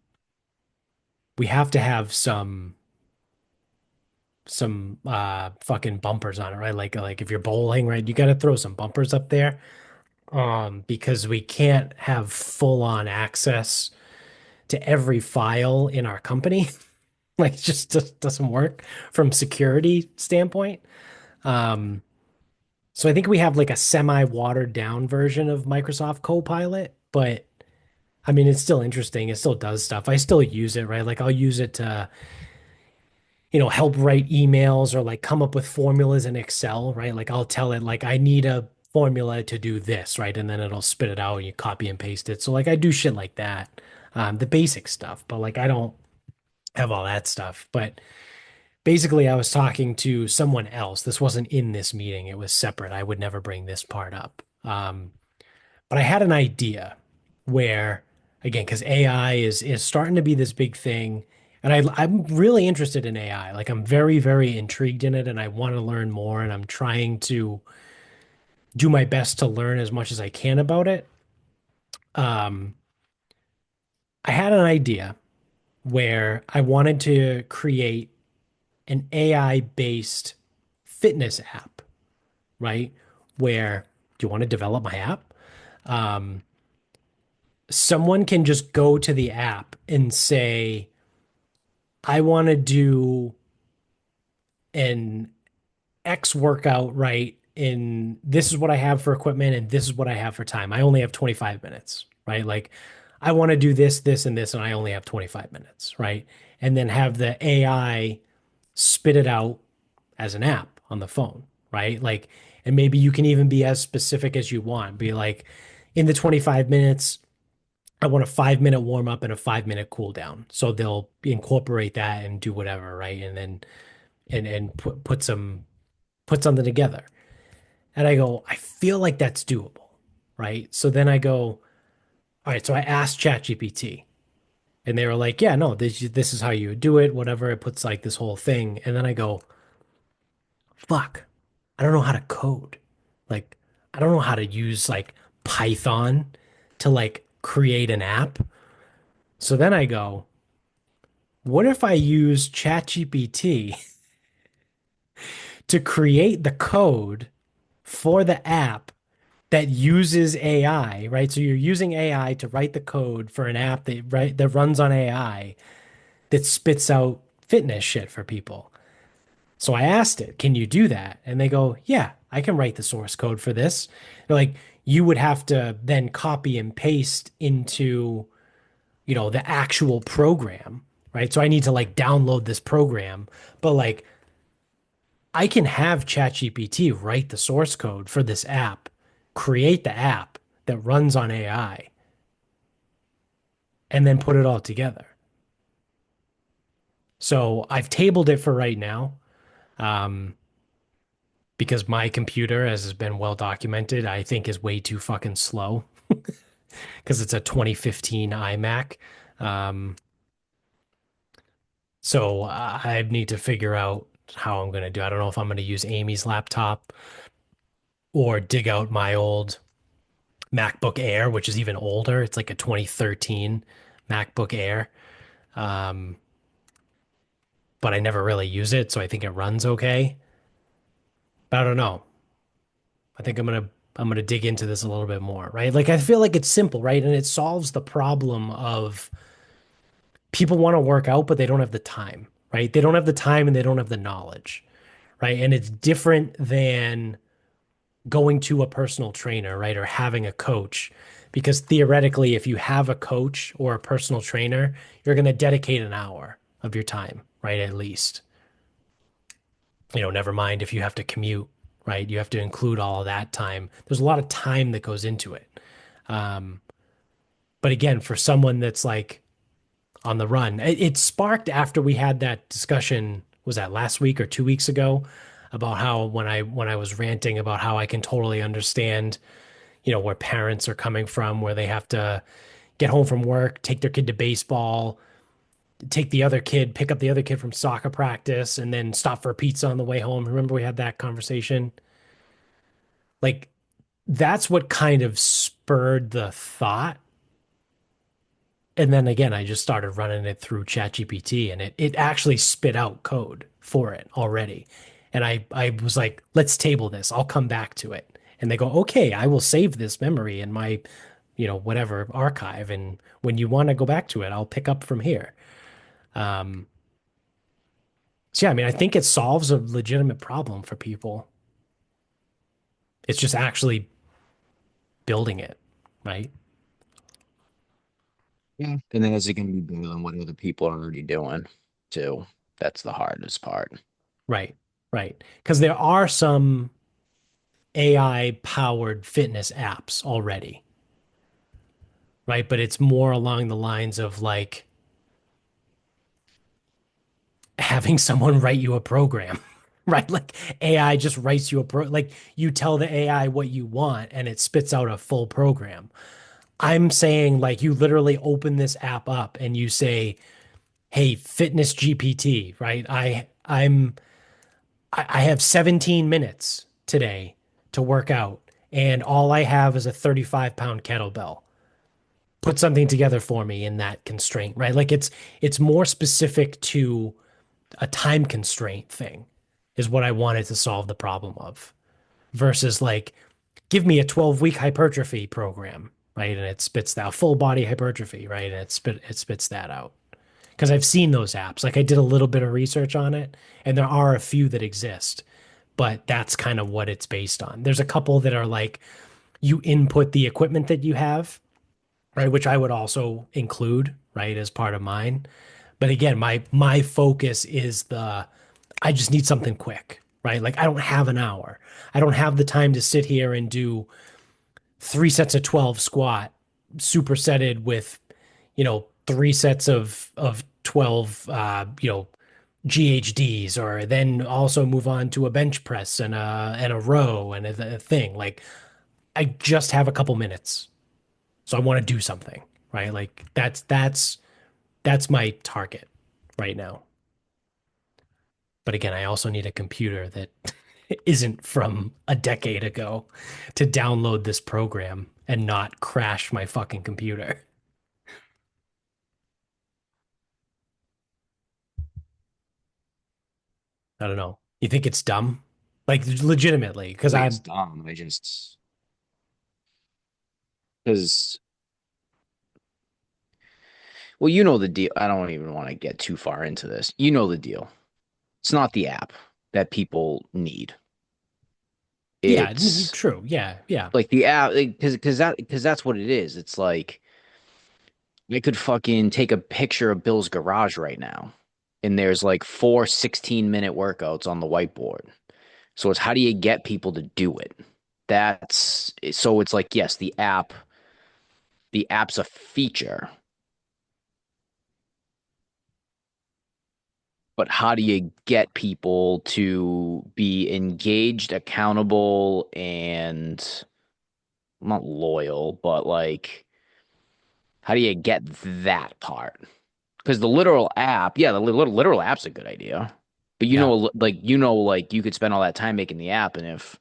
we have to have some fucking bumpers on it, right? Like if you're bowling, right, you got to throw some bumpers up there. Because we can't have full on access to every file in our company. Like it just doesn't work from security standpoint. Um, so I think we have like a semi watered down version of Microsoft Copilot, but I mean, it's still interesting. It still does stuff. I still use it, right? Like I'll use it to, help write emails or like come up with formulas in Excel, right? Like I'll tell it like I need a formula to do this, right? And then it'll spit it out and you copy and paste it. So like I do shit like that. The basic stuff, but like I don't have all that stuff. But basically I was talking to someone else. This wasn't in this meeting. It was separate. I would never bring this part up. But I had an idea where, again, because AI is starting to be this big thing, and I'm really interested in AI. Like I'm very, very intrigued in it, and I want to learn more, and I'm trying to do my best to learn as much as I can about it. Um, I had an idea where I wanted to create an AI-based fitness app, right? Where do you want to develop my app? Um, Someone can just go to the app and say, I want to do an X workout right in this is what I have for equipment and this is what I have for time. I only have 25 minutes, right? Like I want to do this, this, and this, and I only have 25 minutes, right? And then have the AI spit it out as an app on the phone, right? Like, and maybe you can even be as specific as you want. Be like, in the 25 minutes, I want a 5 minute warm up and a 5 minute cool down. So they'll incorporate that and do whatever, right? And then and put something together. And I go, I feel like that's doable, right? So then I go, all right, so I asked ChatGPT and they were like, yeah, no, this is how you would do it, whatever. It puts like this whole thing. And then I go, fuck, I don't know how to code. Like, I don't know how to use like Python to like create an app. So then I go, what if I use ChatGPT to create the code for the app that uses AI, right? So you're using AI to write the code for an app that runs on AI that spits out fitness shit for people. So I asked it, can you do that? And they go, yeah, I can write the source code for this. They're like, you would have to then copy and paste into, the actual program, right? So I need to like download this program, but like I can have ChatGPT write the source code for this app, create the app that runs on AI, and then put it all together. So I've tabled it for right now. Um, because my computer, as has been well documented, I think is way too fucking slow because it's a 2015 iMac. Um, so I need to figure out how I'm going to do. I don't know if I'm going to use Amy's laptop or dig out my old MacBook Air, which is even older. It's like a 2013 MacBook Air. Um, but I never really use it, so I think it runs okay. But I don't know. I think I'm gonna dig into this a little bit more, right? Like I feel like it's simple, right? And it solves the problem of people want to work out, but they don't have the time, right? They don't have the time and they don't have the knowledge, right? And it's different than going to a personal trainer, right? Or having a coach. Because theoretically, if you have a coach or a personal trainer, you're going to dedicate an hour of your time, right? At least. Never mind if you have to commute, right? You have to include all of that time. There's a lot of time that goes into it. Um, but again, for someone that's like on the run, it sparked after we had that discussion, was that last week or 2 weeks ago, about how when I was ranting about how I can totally understand, where parents are coming from, where they have to get home from work, take their kid to baseball, pick up the other kid from soccer practice, and then stop for a pizza on the way home. Remember we had that conversation? Like that's what kind of spurred the thought. And then again, I just started running it through ChatGPT and it actually spit out code for it already. And I was like, let's table this. I'll come back to it. And they go, okay, I will save this memory in my, whatever archive. And when you want to go back to it, I'll pick up from here. Um, so yeah, I mean, I think it solves a legitimate problem for people. It's just actually building it, right? Yeah. And then is it going to be better than what other people are already doing too? That's the hardest part. Right, right. Because there are some AI powered fitness apps already, right? But it's more along the lines of like having someone write you a program, right? Like AI just writes you like you tell the AI what you want and it spits out a full program. I'm saying like you literally open this app up and you say, "Hey, Fitness GPT, right? I have 17 minutes today to work out, and all I have is a 35-pound kettlebell. Put something together for me in that constraint, right? Like it's more specific to a time constraint thing is what I wanted to solve the problem of versus like give me a 12-week hypertrophy program, right? And it spits that full body hypertrophy, right? And it spits that out. Because I've seen those apps. Like I did a little bit of research on it, and there are a few that exist. but that's kind of what it's based on. There's a couple that are like you input the equipment that you have, right, which I would also include, right, as part of mine. But again, my focus is the I just need something quick, right? Like I don't have an hour. I don't have the time to sit here and do 3 sets of 12 squat supersetted with, three sets of 12 GHDs, or then also move on to a bench press and a row and a thing. Like I just have a couple minutes. So I want to do something, right? Like that's my target right now. But again, I also need a computer that isn't from a decade ago to download this program and not crash my fucking computer. I don't know. You think it's dumb? Like legitimately, I because think it's I'm dumb. I just because well, you know the deal. I don't even want to get too far into this. You know the deal. It's not the app that people need. yeah, It's true. Yeah, yeah, like the app because that's what it is. It's like I could fucking take a picture of Bill's garage right now, and there's like 4 16-minute workouts on the whiteboard. So it's how do you get people to do it? That's so it's like yes, the app's a feature, but how do you get people to be engaged, accountable, and not loyal, but like how do you get that part? Because the literal app, yeah, the literal app's a good idea. But yeah. like you could spend all that time making the app, and if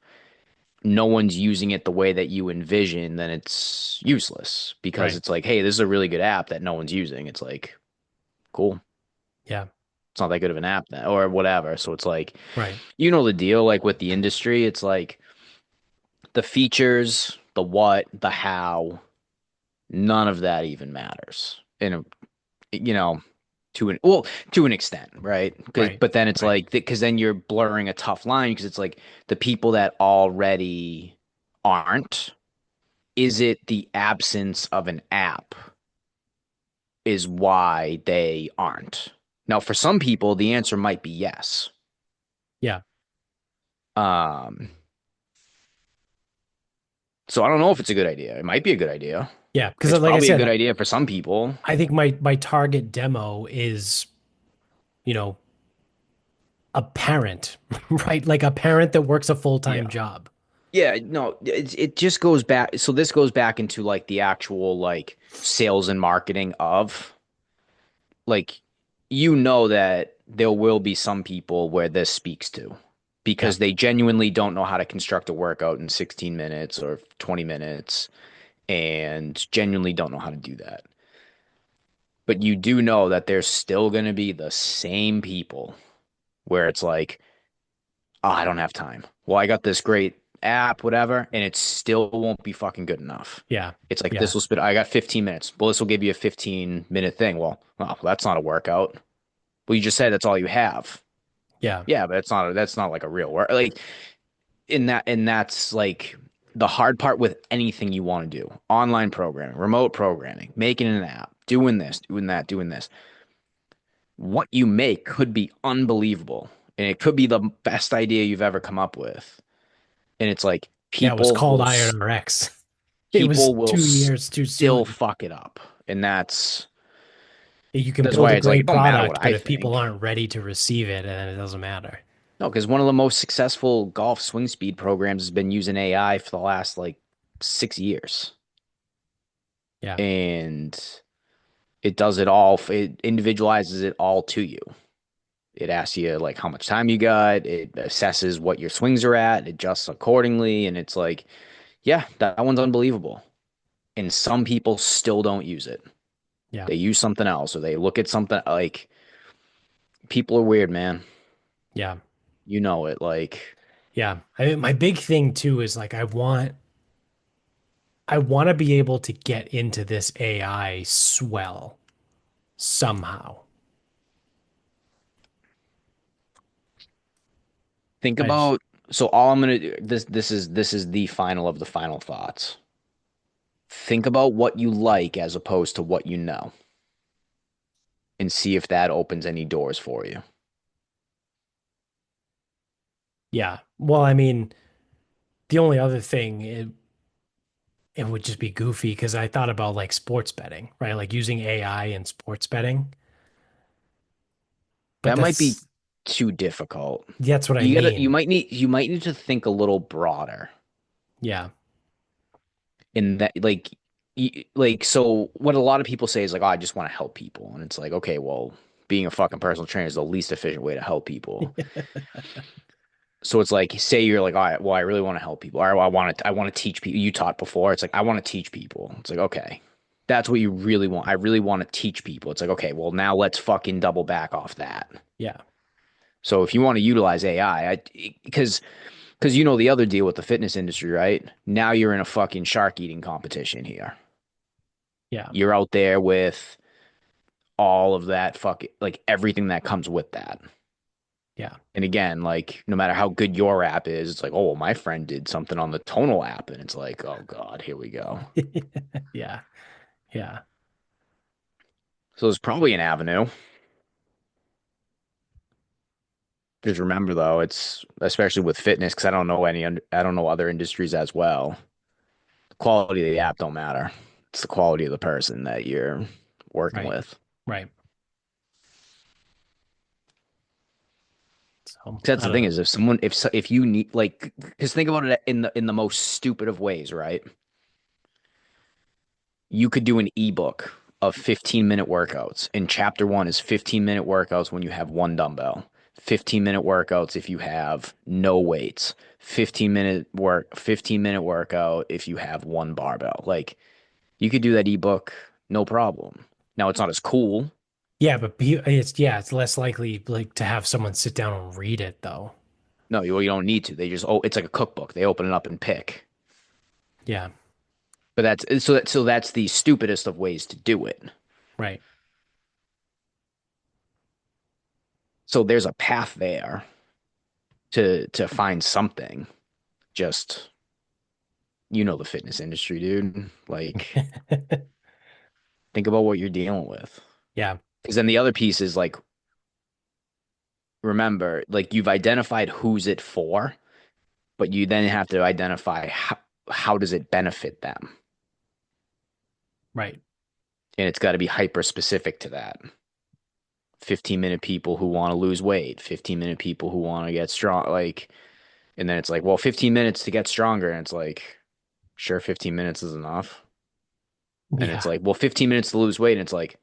no one's using it the way that you envision, then it's useless because Right. it's like, hey, this is a really good app that no one's using. It's like, cool. Yeah. It's not that good of an app then, or whatever. So it's like, Right. you know the deal, like with the industry, it's like the features, the what, the how, none of that even matters. And you know, to an extent, right? Because Right. but then it's Right. like because then you're blurring a tough line because it's like the people that already aren't. Is it the absence of an app is why they aren't? Now, for some people, the answer might be yes. Yeah. Um, so I don't know if it's a good idea. It might be a good idea. Yeah. Because It's like I probably a said, good idea for some people. I think my target demo is, you know, a parent, right? Like a parent that works a full-time Yeah. job. Yeah, no, it just goes back. So this goes back into like the actual like sales and marketing of like you know that there will be some people where this speaks to Yeah. because they genuinely don't know how to construct a workout in 16 minutes or 20 minutes and genuinely don't know how to do that. But you do know that there's still going to be the same people where it's like, oh, I don't have time. Well, I got this great app, whatever, and it still won't be fucking good enough. Yeah. It's like Yeah. this will spit. I got 15 minutes. Well, this will give you a 15-minute thing. Well, that's not a workout. Well, you just said that's all you have. Yeah. Yeah, but that's not like a real work. Like and that's like the hard part with anything you want to do. Online programming, remote programming, making an app, doing this, doing that, doing this. What you make could be unbelievable. And it could be the best idea you've ever come up with. And it's like Yeah. It was called Iron RX. It was people will 2 years too still soon. fuck it up. And You can that's build why a it's like great it don't matter what product, but I if people think. aren't ready to receive it, then it doesn't matter. No, because one of the most successful golf swing speed programs has been using AI for the last like 6 years. Yeah. And it does it all, it individualizes it all to you. It asks you like how much time you got, it assesses what your swings are at, it adjusts accordingly. And it's like, yeah, that one's unbelievable. And some people still don't use it. Yeah. They use something else or they look at something like people are weird, man. Yeah. You know it. Like, Yeah. I mean, my big thing too is like I want to be able to get into this AI swell somehow. think I just, about. So all I'm gonna do this is the final of the final thoughts. Think about what you like as opposed to what you know, and see if that opens any doors for you. Yeah. Well, I mean, the only other thing it would just be goofy because I thought about like sports betting, right? Like using AI in sports betting, but That might be that's too difficult. that's what I You gotta mean. you might need to think a little broader Yeah. in that like so what a lot of people say is like, oh, I just want to help people. And it's like, okay, well, being a fucking personal trainer is the least efficient way to help people. So it's like, say you're like, all right, well, I really want to help people. Or I want to teach people. You taught before. It's like, I want to teach people. It's like, okay, that's what you really want. I really want to teach people. It's like, okay, well, now let's fucking double back off that. Yeah. So if you want to utilize AI, because you know the other deal with the fitness industry, right? Now you're in a fucking shark eating competition here. Yeah. You're out there with all of that fucking like everything that comes with that. Yeah. And again, like no matter how good your app is, it's like, oh, well, my friend did something on the tonal app, and it's like, oh God, here we go. Yeah. Yeah. So there's probably an avenue. Just remember though, it's especially with fitness, because I don't know other industries as well. The quality of the app don't matter. It's the quality of the person that you're working Right. with. Right. So 'Cause that's I the don't thing know. is, if you need like, because think about it in the most stupid of ways, right? You could do an ebook of 15-minute workouts. And chapter one is 15-minute workouts when you have one dumbbell, 15-minute workouts if you have no weights, 15-minute workout if you have one barbell. Like you could do that ebook, no problem. Now it's not as cool. Yeah, but it's less likely like to have someone sit down and read it though. No, you don't need to. They just, oh, it's like a cookbook. They open it up and pick. Yeah. But that's the stupidest of ways to do it. Right. So there's a path there to find something. Just you know the fitness industry, dude. Like, think about what you're dealing with. Yeah. Because then the other piece is like, remember, like you've identified who's it for, but you then have to identify how does it benefit them, Right. and it's got to be hyper specific to that. 15-minute people who want to lose weight, 15-minute people who want to get strong, like, and then it's like, well, 15 minutes to get stronger, and it's like, sure, 15 minutes is enough, and it's Yeah. like, well, 15 minutes to lose weight, and it's like,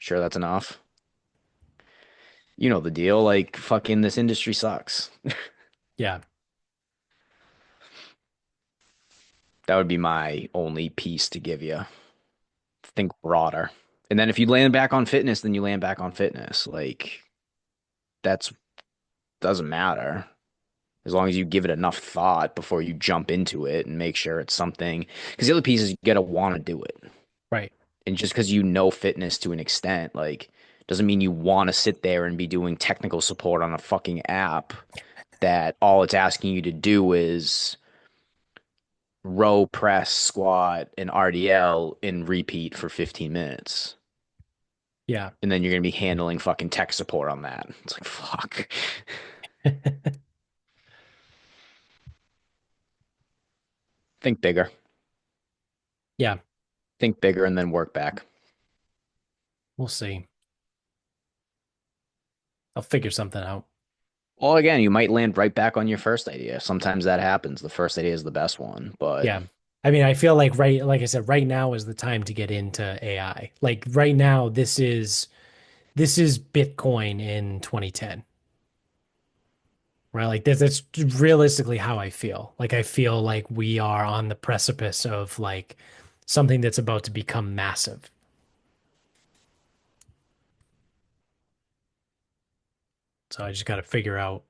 sure, that's enough. You know the deal. Like, fucking, this industry sucks. Yeah. That would be my only piece to give you. Think broader. And then if you land back on fitness, then you land back on fitness. Like, that's doesn't matter. As long as you give it enough thought before you jump into it and make sure it's something. Because the other piece is you gotta want to do it. Right. And just because you know fitness to an extent, like, doesn't mean you want to sit there and be doing technical support on a fucking app that all it's asking you to do is row, press, squat, and RDL in repeat for 15 minutes. Yeah. And then you're going to be handling fucking tech support on that. It's like, fuck. Think bigger. Yeah. Think bigger and then work back. We'll see. I'll figure something out. Well, again, you might land right back on your first idea. Sometimes that happens. The first idea is the best one, but Yeah. I mean, I feel like like I said, right now is the time to get into AI. Like right now, this is Bitcoin in 2010, right? Like that's realistically how I feel. Like I feel like we are on the precipice of like something that's about to become massive. So I just got to figure out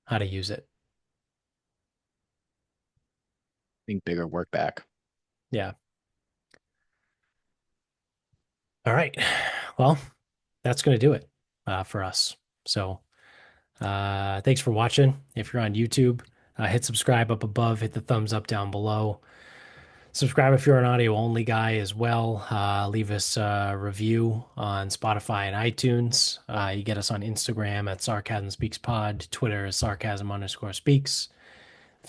how to use it. think bigger, work back. Yeah. All right. Well, that's going to do it for us. So Thanks for watching. If you're on YouTube, hit subscribe up above, hit the thumbs up down below. Subscribe if you're an audio only guy as well. Leave us a review on Spotify and iTunes. You get us on Instagram at Sarcasm Speaks Pod. Twitter is Sarcasm_speaks.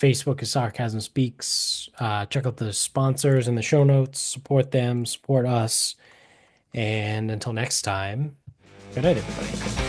Facebook is Sarcasm Speaks. Check out the sponsors in the show notes. Support them, support us. And until next time, good night, everybody.